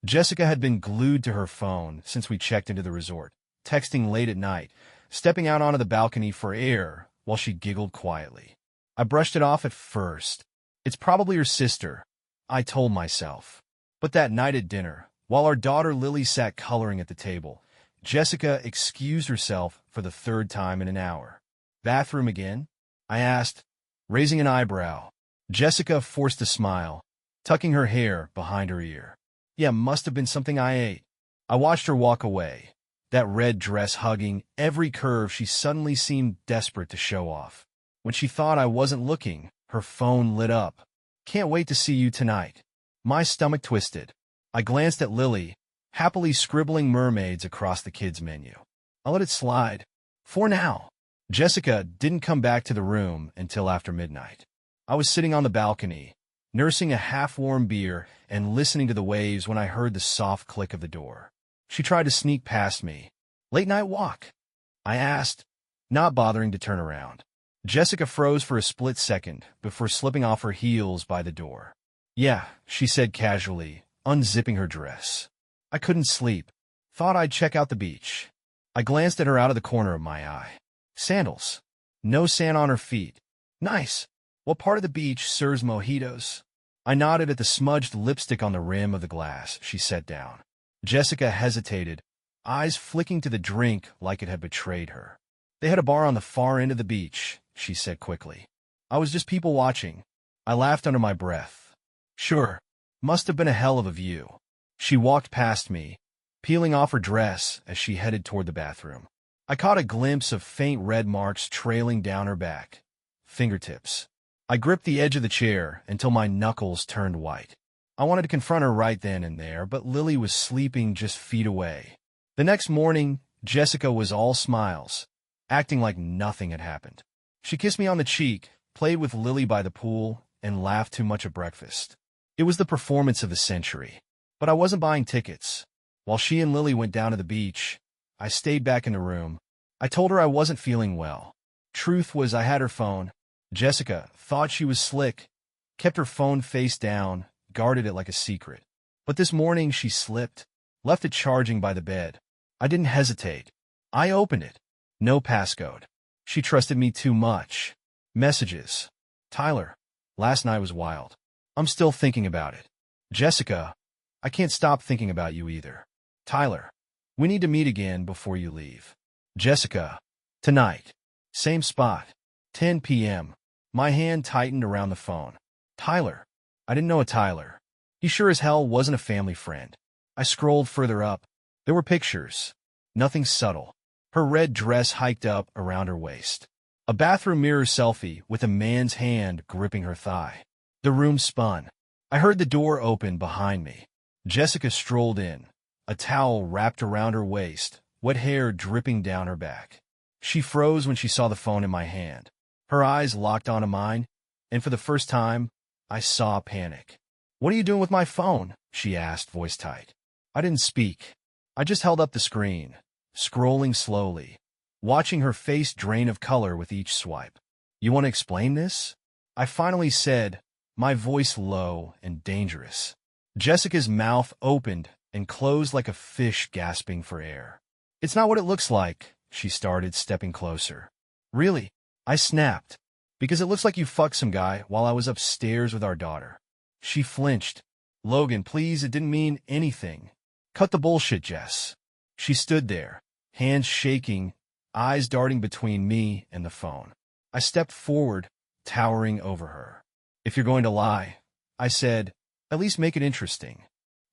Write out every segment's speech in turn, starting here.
Jessica had been glued to her phone since we checked into the resort, texting late at night, stepping out onto the balcony for air while she giggled quietly. I brushed it off at first. It's probably her sister, I told myself. But that night at dinner, while our daughter Lily sat coloring at the table, Jessica excused herself for the third time in an hour. "Bathroom again?" I asked, raising an eyebrow. Jessica forced a smile, tucking her hair behind her ear. "Yeah, must have been something I ate." I watched her walk away, that red dress hugging every curve she suddenly seemed desperate to show off. When she thought I wasn't looking, her phone lit up. "Can't wait to see you tonight." My stomach twisted. I glanced at Lily, happily scribbling mermaids across the kids' menu. I let it slide. For now. Jessica didn't come back to the room until after midnight. I was sitting on the balcony, nursing a half-warm beer and listening to the waves when I heard the soft click of the door. She tried to sneak past me. "Late night walk?" I asked, not bothering to turn around. Jessica froze for a split second before slipping off her heels by the door. "Yeah," she said casually, unzipping her dress. I couldn't sleep. Thought I'd check out the beach. I glanced at her out of the corner of my eye. Sandals. No sand on her feet. Nice. What part of the beach serves mojitos? I nodded at the smudged lipstick on the rim of the glass. She sat down. Jessica hesitated, eyes flicking to the drink like it had betrayed her. "They had a bar on the far end of the beach," she said quickly. "I was just people watching." I laughed under my breath. "Sure. Must have been a hell of a view." She walked past me, peeling off her dress as she headed toward the bathroom. I caught a glimpse of faint red marks trailing down her back. Fingertips. I gripped the edge of the chair until my knuckles turned white. I wanted to confront her right then and there, but Lily was sleeping just feet away. The next morning, Jessica was all smiles, acting like nothing had happened. She kissed me on the cheek, played with Lily by the pool, and laughed too much at breakfast. It was the performance of the century. But I wasn't buying tickets. While she and Lily went down to the beach, I stayed back in the room. I told her I wasn't feeling well. Truth was, I had her phone. Jessica thought she was slick, kept her phone face down, guarded it like a secret. But this morning she slipped, left it charging by the bed. I didn't hesitate. I opened it. No passcode. She trusted me too much. Messages. "Tyler, last night was wild. I'm still thinking about it." "Jessica, I can't stop thinking about you either." "Tyler, we need to meet again before you leave." "Jessica, tonight. Same spot. 10 p.m. My hand tightened around the phone. "Tyler." I didn't know a Tyler. He sure as hell wasn't a family friend. I scrolled further up. There were pictures. Nothing subtle. Her red dress hiked up around her waist. A bathroom mirror selfie with a man's hand gripping her thigh. The room spun. I heard the door open behind me. Jessica strolled in, a towel wrapped around her waist, wet hair dripping down her back. She froze when she saw the phone in my hand. Her eyes locked onto mine, and for the first time, I saw panic. "What are you doing with my phone?" she asked, voice tight. I didn't speak. I just held up the screen, scrolling slowly, watching her face drain of color with each swipe. "You want to explain this?" I finally said, my voice low and dangerous. Jessica's mouth opened and closed like a fish gasping for air. "It's not what it looks like," she started, stepping closer. "Really?" I snapped. "Because it looks like you fucked some guy while I was upstairs with our daughter." She flinched. "Logan, please, it didn't mean anything." "Cut the bullshit, Jess." She stood there, hands shaking, eyes darting between me and the phone. I stepped forward, towering over her. "If you're going to lie," I said, "at least make it interesting."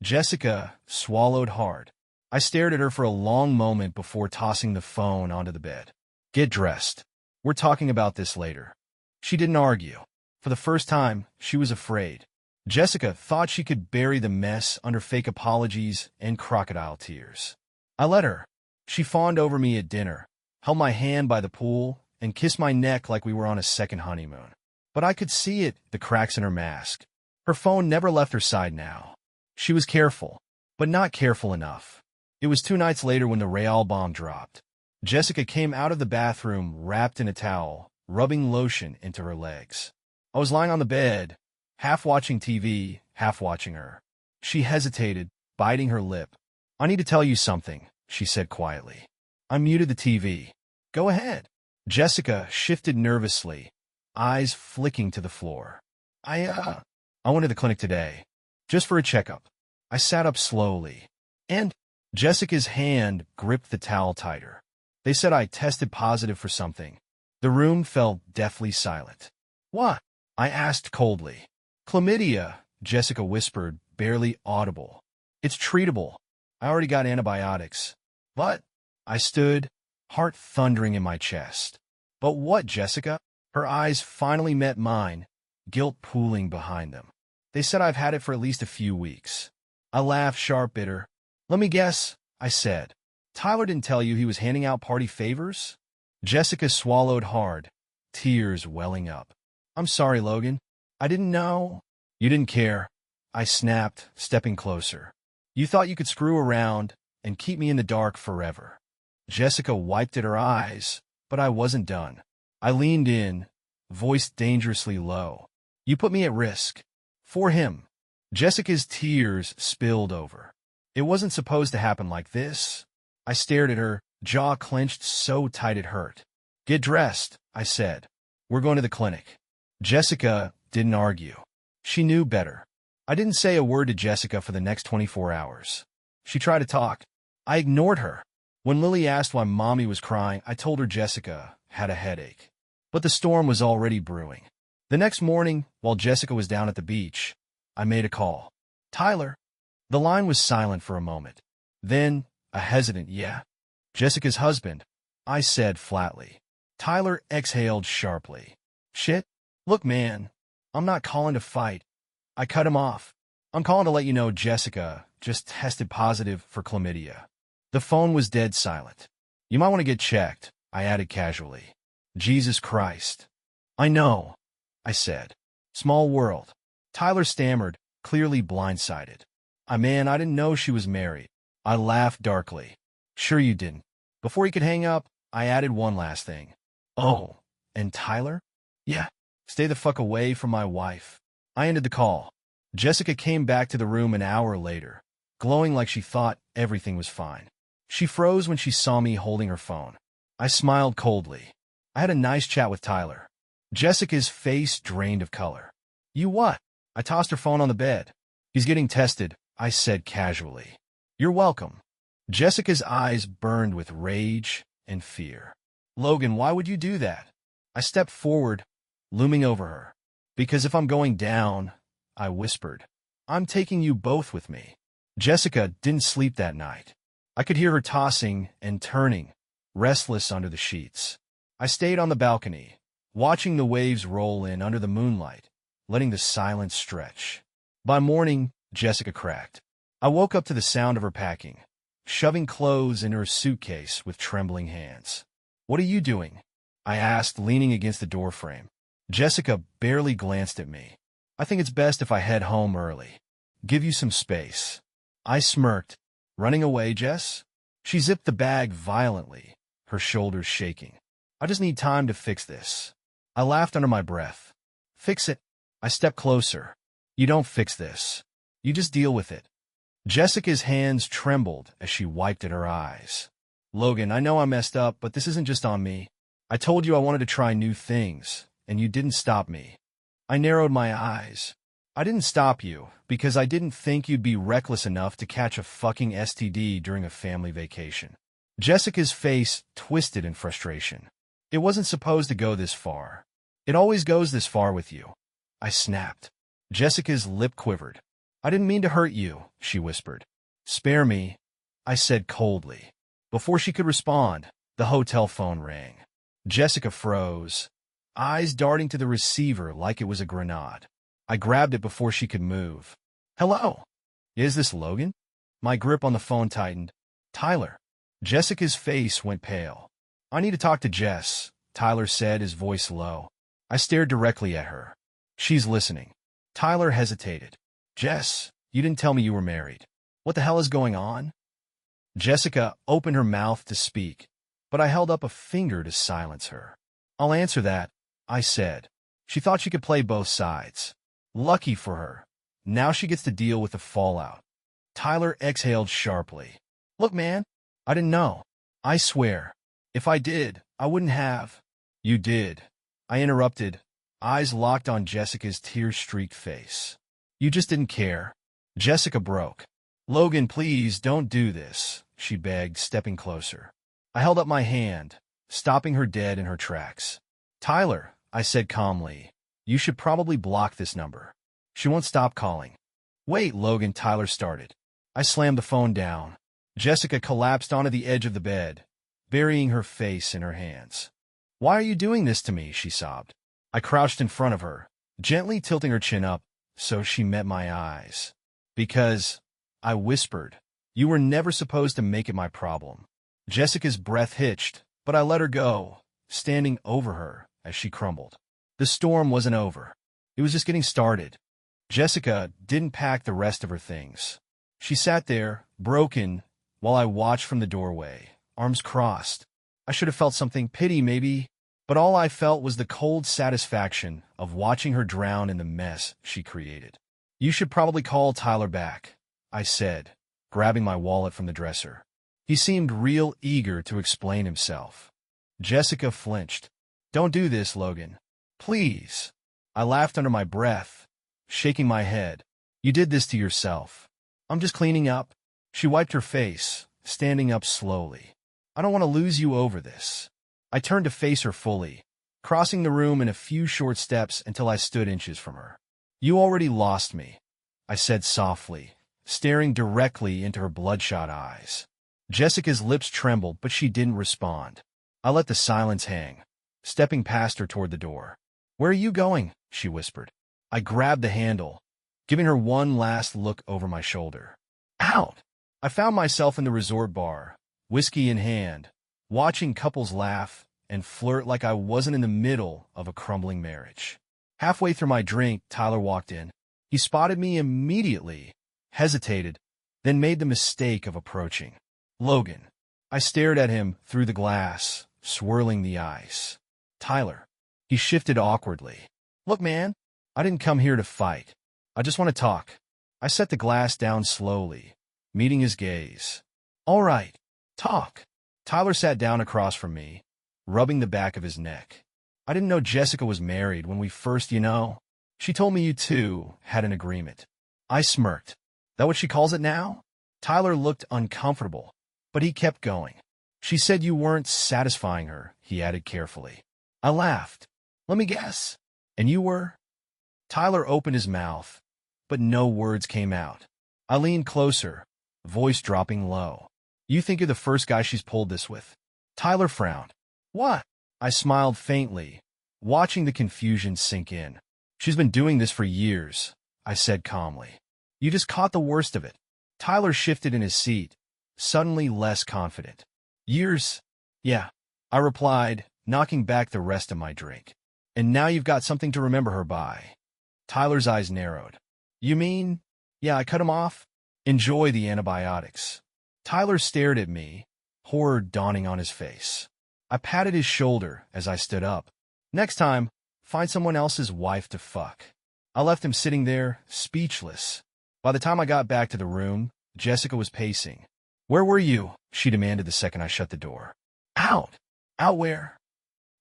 Jessica swallowed hard. I stared at her for a long moment before tossing the phone onto the bed. "Get dressed. We're talking about this later." She didn't argue. For the first time, she was afraid. Jessica thought she could bury the mess under fake apologies and crocodile tears. I let her. She fawned over me at dinner, held my hand by the pool, and kissed my neck like we were on a second honeymoon. But I could see it, the cracks in her mask. Her phone never left her side now. She was careful, but not careful enough. It was 2 nights later when the Real bomb dropped. Jessica came out of the bathroom wrapped in a towel, rubbing lotion into her legs. I was lying on the bed, half watching TV, half watching her. She hesitated, biting her lip. "I need to tell you something," she said quietly. I muted the TV. "Go ahead." Jessica shifted nervously, eyes flicking to the floor. I went to the clinic today, just for a checkup." I sat up slowly, and Jessica's hand gripped the towel tighter. "They said I tested positive for something." The room fell deathly silent. "What?" I asked coldly. "Chlamydia," Jessica whispered, barely audible. "It's treatable. I already got antibiotics." "But—" I stood, heart thundering in my chest. "But what, Jessica?" Her eyes finally met mine, guilt pooling behind them. "They said I've had it for at least a few weeks." I laughed sharp, bitter. "Let me guess," I said. "Tyler didn't tell you he was handing out party favors?" Jessica swallowed hard, tears welling up. "I'm sorry, Logan. I didn't know." "You didn't care," I snapped, stepping closer. "You thought you could screw around and keep me in the dark forever." Jessica wiped at her eyes, but I wasn't done. I leaned in, voice dangerously low. "You put me at risk. For him." Jessica's tears spilled over. "It wasn't supposed to happen like this." I stared at her, jaw clenched so tight it hurt. "Get dressed," I said. "We're going to the clinic." Jessica didn't argue. She knew better. I didn't say a word to Jessica for the next 24 hours. She tried to talk. I ignored her. When Lily asked why Mommy was crying, I told her Jessica had a headache. But the storm was already brewing. The next morning, while Jessica was down at the beach, I made a call. "Tyler." The line was silent for a moment. Then, a hesitant "yeah." "Jessica's husband," I said flatly. Tyler exhaled sharply. "Shit. Look, man, I'm not calling to fight." I cut him off. "I'm calling to let you know Jessica just tested positive for chlamydia." The phone was dead silent. "You might want to get checked," I added casually. "Jesus Christ." "I know," I said. "Small world." Tyler stammered, clearly blindsided. I didn't know she was married." I laughed darkly. "Sure you didn't." Before he could hang up, I added one last thing. "Oh, and Tyler?" "Yeah. Stay the fuck away from my wife." I ended the call. Jessica came back to the room an hour later, glowing like she thought everything was fine. She froze when she saw me holding her phone. I smiled coldly. "I had a nice chat with Tyler." Jessica's face drained of color. "You what?" I tossed her phone on the bed. "He's getting tested," I said casually. "You're welcome." Jessica's eyes burned with rage and fear. "Logan, why would you do that?" I stepped forward, looming over her. "Because if I'm going down," I whispered, "I'm taking you both with me." Jessica didn't sleep that night. I could hear her tossing and turning, restless under the sheets. I stayed on the balcony, watching the waves roll in under the moonlight, letting the silence stretch. By morning, Jessica cracked. I woke up to the sound of her packing, shoving clothes into her suitcase with trembling hands. "What are you doing?" I asked, leaning against the doorframe. Jessica barely glanced at me. "I think it's best if I head home early. Give you some space." I smirked. "Running away, Jess?" She zipped the bag violently, her shoulders shaking. "I just need time to fix this." I laughed under my breath. "Fix it?" I stepped closer. "You don't fix this. You just deal with it." Jessica's hands trembled as she wiped at her eyes. "Logan, I know I messed up, but this isn't just on me. I told you I wanted to try new things, and you didn't stop me." I narrowed my eyes. "I didn't stop you because I didn't think you'd be reckless enough to catch a fucking STD during a family vacation." Jessica's face twisted in frustration. "It wasn't supposed to go this far. It always goes this far with you." I snapped. Jessica's lip quivered. "I didn't mean to hurt you," she whispered. "Spare me," I said coldly. Before she could respond, the hotel phone rang. Jessica froze, eyes darting to the receiver like it was a grenade. I grabbed it before she could move. "Hello? Is this Logan?" My grip on the phone tightened. "Tyler." Jessica's face went pale. "I need to talk to Jess," Tyler said, his voice low. I stared directly at her. "She's listening." Tyler hesitated. "Jess, you didn't tell me you were married. What the hell is going on?" Jessica opened her mouth to speak, but I held up a finger to silence her. "I'll answer that," I said. She thought she could play both sides. Lucky for her. Now she gets to deal with the fallout. Tyler exhaled sharply. Look, man, I didn't know. I swear. If I did, I wouldn't have. You did. I interrupted, eyes locked on Jessica's tear-streaked face. You just didn't care. Jessica broke. Logan, please don't do this, she begged, stepping closer. I held up my hand, stopping her dead in her tracks. Tyler, I said calmly, you should probably block this number. She won't stop calling. Wait, Logan, Tyler started. I slammed the phone down. Jessica collapsed onto the edge of the bed, burying her face in her hands. Why are you doing this to me? She sobbed. I crouched in front of her, gently tilting her chin up so she met my eyes. Because, I whispered, you were never supposed to make it my problem. Jessica's breath hitched, but I let her go, standing over her as she crumbled. The storm wasn't over. It was just getting started. Jessica didn't pack the rest of her things. She sat there, broken, while I watched from the doorway, arms crossed. I should have felt something, pity maybe, but all I felt was the cold satisfaction of watching her drown in the mess she created. You should probably call Tyler back, I said, grabbing my wallet from the dresser. He seemed real eager to explain himself. Jessica flinched. Don't do this, Logan. Please. I laughed under my breath, shaking my head. You did this to yourself. I'm just cleaning up. She wiped her face, standing up slowly. I don't want to lose you over this. I turned to face her fully, crossing the room in a few short steps until I stood inches from her. You already lost me, I said softly, staring directly into her bloodshot eyes. Jessica's lips trembled, but she didn't respond. I let the silence hang, stepping past her toward the door. Where are you going? She whispered. I grabbed the handle, giving her one last look over my shoulder. Out! I found myself in the resort bar, whiskey in hand, watching couples laugh and flirt like I wasn't in the middle of a crumbling marriage. Halfway through my drink, Tyler walked in. He spotted me immediately, hesitated, then made the mistake of approaching. Logan. I stared at him through the glass, swirling the ice. Tyler. He shifted awkwardly. Look, man, I didn't come here to fight. I just want to talk. I set the glass down slowly, meeting his gaze. All right, talk. Tyler sat down across from me, rubbing the back of his neck. I didn't know Jessica was married when we first, She told me you two had an agreement. I smirked. That what she calls it now? Tyler looked uncomfortable, but he kept going. She said you weren't satisfying her, he added carefully. I laughed. Let me guess. And you were? Tyler opened his mouth, but no words came out. I leaned closer, voice dropping low. You think you're the first guy she's pulled this with? Tyler frowned. What? I smiled faintly, watching the confusion sink in. She's been doing this for years, I said calmly. You just caught the worst of it. Tyler shifted in his seat, suddenly less confident. Years? Yeah, I replied, knocking back the rest of my drink. And now you've got something to remember her by. Tyler's eyes narrowed. You mean? Yeah, I cut him off? Enjoy the antibiotics. Tyler stared at me, horror dawning on his face. I patted his shoulder as I stood up. Next time, find someone else's wife to fuck. I left him sitting there, speechless. By the time I got back to the room, Jessica was pacing. Where were you? She demanded the second I shut the door. Out. Out where?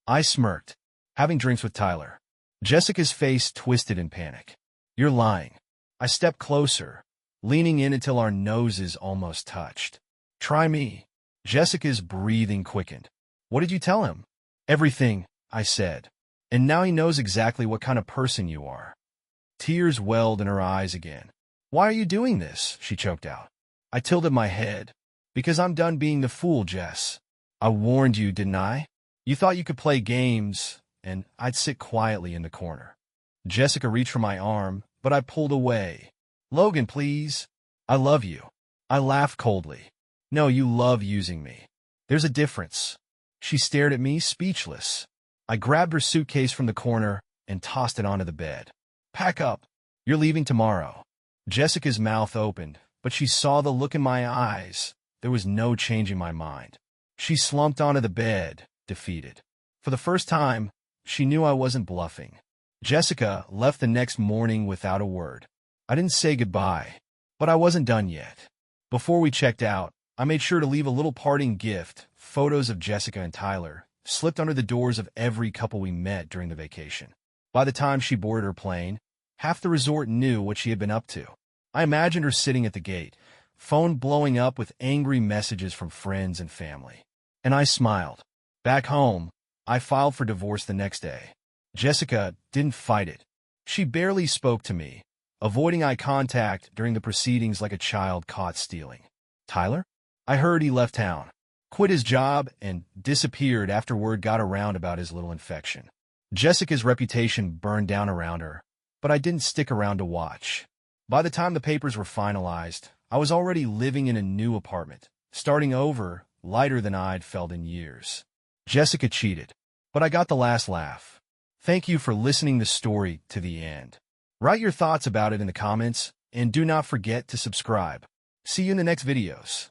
I smirked, having drinks with Tyler. Jessica's face twisted in panic. You're lying. I stepped closer, leaning in until our noses almost touched. Try me. Jessica's breathing quickened. What did you tell him? Everything, I said. And now he knows exactly what kind of person you are. Tears welled in her eyes again. Why are you doing this? She choked out. I tilted my head. Because I'm done being the fool, Jess. I warned you, didn't I? You thought you could play games, and I'd sit quietly in the corner. Jessica reached for my arm, but I pulled away. Logan, please. I love you. I laughed coldly. No, you love using me. There's a difference. She stared at me, speechless. I grabbed her suitcase from the corner and tossed it onto the bed. Pack up. You're leaving tomorrow. Jessica's mouth opened, but she saw the look in my eyes. There was no changing my mind. She slumped onto the bed, defeated. For the first time, she knew I wasn't bluffing. Jessica left the next morning without a word. I didn't say goodbye. But I wasn't done yet. Before we checked out, I made sure to leave a little parting gift, photos of Jessica and Tyler, slipped under the doors of every couple we met during the vacation. By the time she boarded her plane, half the resort knew what she had been up to. I imagined her sitting at the gate, phone blowing up with angry messages from friends and family. And I smiled. Back home, I filed for divorce the next day. Jessica didn't fight it. She barely spoke to me, avoiding eye contact during the proceedings like a child caught stealing. Tyler? I heard he left town, quit his job, and disappeared after word got around about his little infection. Jessica's reputation burned down around her, but I didn't stick around to watch. By the time the papers were finalized, I was already living in a new apartment, starting over, lighter than I'd felt in years. Jessica cheated, but I got the last laugh. Thank you for listening the story to the end. Write your thoughts about it in the comments, and do not forget to subscribe. See you in the next videos.